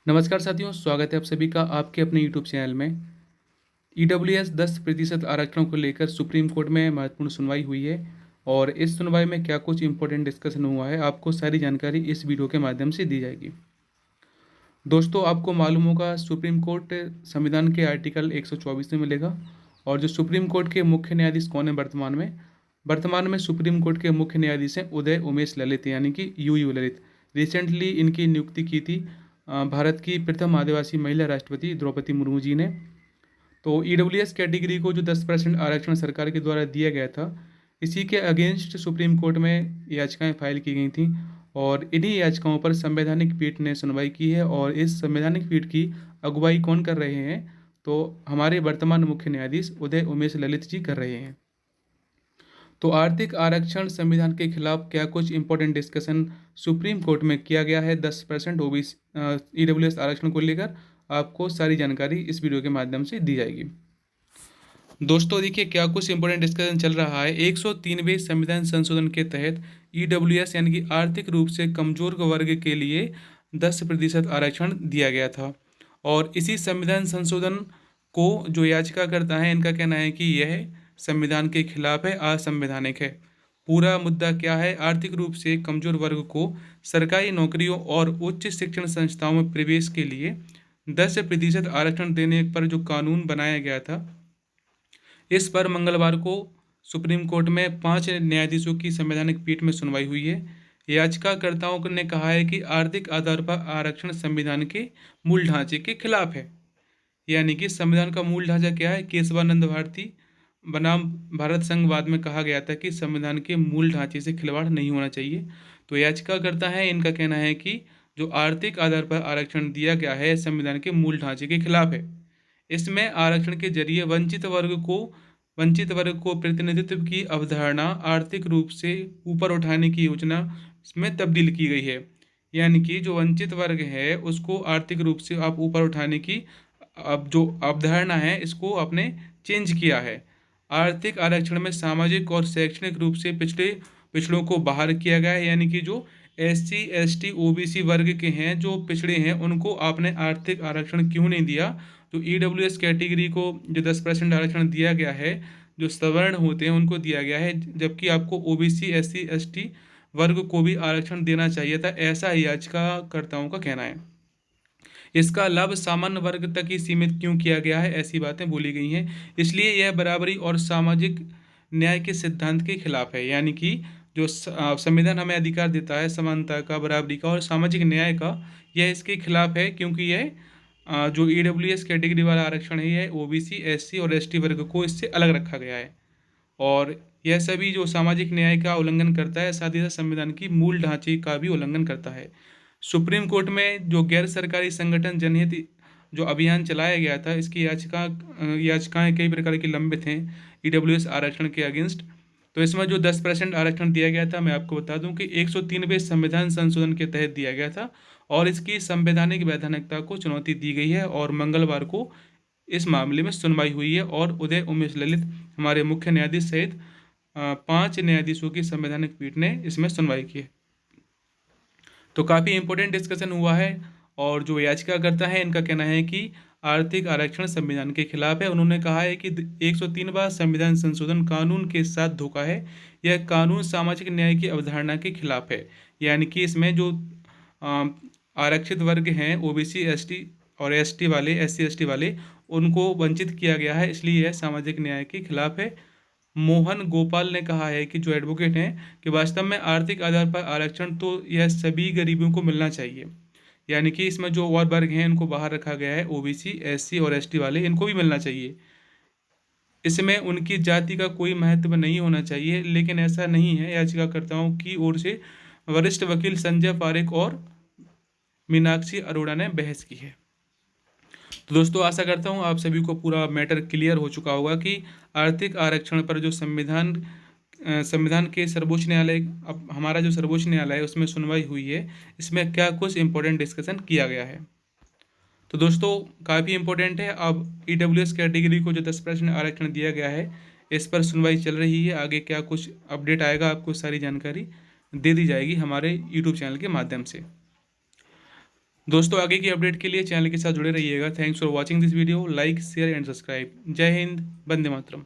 नमस्कार साथियों, स्वागत है आप सभी का आपके अपने यूट्यूब चैनल में। ईडब्ल्यूएस 10% आरक्षण को लेकर सुप्रीम कोर्ट में महत्वपूर्ण सुनवाई हुई है और इस सुनवाई में क्या कुछ इंपॉर्टेंट डिस्कशन हुआ है, आपको सारी जानकारी इस वीडियो के माध्यम से दी जाएगी। दोस्तों, आपको मालूम होगा सुप्रीम कोर्ट संविधान के आर्टिकल 124 में मिलेगा। और जो सुप्रीम कोर्ट के मुख्य न्यायाधीश कौन है वर्तमान में सुप्रीम कोर्ट के मुख्य न्यायाधीश हैं उदय उमेश ललित, यानी कि यू ललित। रिसेंटली इनकी नियुक्ति की थी भारत की प्रथम आदिवासी महिला राष्ट्रपति द्रौपदी मुर्मू जी ने। तो ईडब्ल्यूएस कैटेगरी को जो 10% आरक्षण सरकार के द्वारा दिया गया था, इसी के अगेंस्ट सुप्रीम कोर्ट में याचिकाएं फाइल की गई थीं और इन्हीं याचिकाओं पर संवैधानिक पीठ ने सुनवाई की है। और इस संवैधानिक पीठ की अगुवाई कौन कर रहे हैं? तो हमारे वर्तमान मुख्य न्यायाधीश उदय उमेश ललित जी कर रहे हैं। तो आर्थिक आरक्षण संविधान के खिलाफ क्या कुछ इंपॉर्टेंट डिस्कशन सुप्रीम कोर्ट में किया गया है 10% ओबीसी ईडब्ल्यूएस आरक्षण को लेकर, आपको सारी जानकारी इस वीडियो के माध्यम से दी जाएगी। दोस्तों देखिए, क्या कुछ इंपॉर्टेंट डिस्कशन चल रहा है। 103वें संविधान संशोधन के तहत ईडब्ल्यूएस यानी कि आर्थिक रूप से कमजोर वर्ग के लिए 10% आरक्षण दिया गया था। और इसी संविधान संशोधन को जो याचिकाकर्ता है, इनका कहना है कि यह संविधान के खिलाफ है, असंवैधानिक है। पूरा मुद्दा क्या है? आर्थिक रूप से कमजोर वर्ग को सरकारी नौकरियों और उच्च शिक्षण संस्थाओं में प्रवेश के लिए 10% आरक्षण देने पर जो कानून बनाया गया था, इस पर मंगलवार को सुप्रीम कोर्ट में 5 न्यायाधीशों की संवैधानिक पीठ में सुनवाई हुई है। याचिकाकर्ताओं ने कहा है कि आर्थिक आधार पर आरक्षण संविधान के मूल ढांचे के खिलाफ है। यानी कि संविधान का मूल ढांचा क्या है? केशवानंद भारती बनाम भारत संघवाद में कहा गया था कि संविधान के मूल ढांचे से खिलवाड़ नहीं होना चाहिए। तो याचिकाकर्ता है, इनका कहना है कि जो आर्थिक आधार पर आरक्षण दिया गया है संविधान के मूल ढांचे के खिलाफ है। इसमें आरक्षण के जरिए वंचित वर्ग को प्रतिनिधित्व की अवधारणा आर्थिक रूप से ऊपर उठाने की योजना में तब्दील की गई है। यानी कि जो वंचित वर्ग है उसको आर्थिक रूप से आप ऊपर उठाने की अब जो अवधारणा है इसको आपने चेंज किया है। आर्थिक आरक्षण में सामाजिक और शैक्षणिक रूप से पिछड़ों को बाहर किया गया है। यानी कि जो एससी एसटी ओबीसी वर्ग के हैं, जो पिछड़े हैं, उनको आपने आर्थिक आरक्षण क्यों नहीं दिया? तो ईडब्ल्यूएस कैटेगरी को जो 10% आरक्षण दिया गया है, जो सवर्ण होते हैं उनको दिया गया है, जबकि आपको ओबीसी एससी एसटी वर्ग को भी आरक्षण देना चाहिए था, ऐसा याचिकाकर्ताओं का कहना है। इसका लाभ सामान्य वर्ग तक ही सीमित क्यों किया गया है, ऐसी बातें बोली गई हैं। इसलिए यह बराबरी और सामाजिक न्याय के सिद्धांत के खिलाफ है। यानी कि जो संविधान हमें अधिकार देता है समानता का, बराबरी का और सामाजिक न्याय का, यह इसके खिलाफ है, क्योंकि यह जो ईडब्ल्यूएस कैटेगरी वाला आरक्षण है यह ओबीसी एससी और एसटी वर्ग को इससे अलग रखा गया है और यह सभी जो सामाजिक न्याय का उल्लंघन करता है, साथ ही साथ संविधान की मूल ढांचे का भी उल्लंघन करता है। सुप्रीम कोर्ट में जो गैर सरकारी संगठन जनहित जो अभियान चलाया गया था, इसकी याचिकाएं कई प्रकार की लंबित हैं ईडब्ल्यूएस आरक्षण के अगेंस्ट। तो इसमें जो 10% आरक्षण दिया गया था, मैं आपको बता दूं कि 103वें संविधान संशोधन के तहत दिया गया था और इसकी संवैधानिक वैधानिकता को चुनौती दी गई है। और मंगलवार को इस मामले में सुनवाई हुई है और उदय उमेश ललित हमारे मुख्य न्यायाधीश सहित 5 न्यायाधीशों की संवैधानिक पीठ ने इसमें सुनवाई की है। तो काफ़ी इंपॉर्टेंट डिस्कशन हुआ है और जो याचिकाकर्ता है इनका कहना है कि आर्थिक आरक्षण संविधान के खिलाफ है। उन्होंने कहा है कि 103वां संविधान संशोधन कानून के साथ धोखा है। यह कानून सामाजिक न्याय की अवधारणा के खिलाफ है। यानी कि इसमें जो आरक्षित वर्ग हैं ओबीसी एसटी और एसटी वाले, एससी एसटी वाले, उनको वंचित किया गया है, इसलिए यह सामाजिक न्याय के खिलाफ है। मोहन गोपाल ने कहा है कि जो एडवोकेट हैं कि वास्तव में आर्थिक आधार पर आरक्षण तो यह सभी गरीबों को मिलना चाहिए। यानी कि इसमें जो और वर्ग हैं इनको बाहर रखा गया है, ओबीसी एससी और एसटी वाले, इनको भी मिलना चाहिए। इसमें उनकी जाति का कोई महत्व नहीं होना चाहिए, लेकिन ऐसा नहीं है। याचिकाकर्ताओं की ओर से वरिष्ठ वकील संजय पारेख और मीनाक्षी अरोड़ा ने बहस की है। तो दोस्तों, आशा करता हूँ आप सभी को पूरा मैटर क्लियर हो चुका होगा कि आर्थिक आरक्षण पर जो संविधान के सर्वोच्च न्यायालय, अब हमारा जो सर्वोच्च न्यायालय है उसमें सुनवाई हुई है, इसमें क्या कुछ इंपॉर्टेंट डिस्कशन किया गया है। तो दोस्तों, काफ़ी इंपॉर्टेंट है। अब ईडब्ल्यूएस कैटेगरी को जो 10% आरक्षण दिया गया है, इस पर सुनवाई चल रही है। आगे क्या कुछ अपडेट आएगा, आपको सारी जानकारी दे दी जाएगी हमारे यूट्यूब चैनल के माध्यम से। दोस्तों आगे की अपडेट के लिए चैनल के साथ जुड़े रहिएगा। Thanks for watching this video. Like share and subscribe. जय हिंद, वंदे मातरम।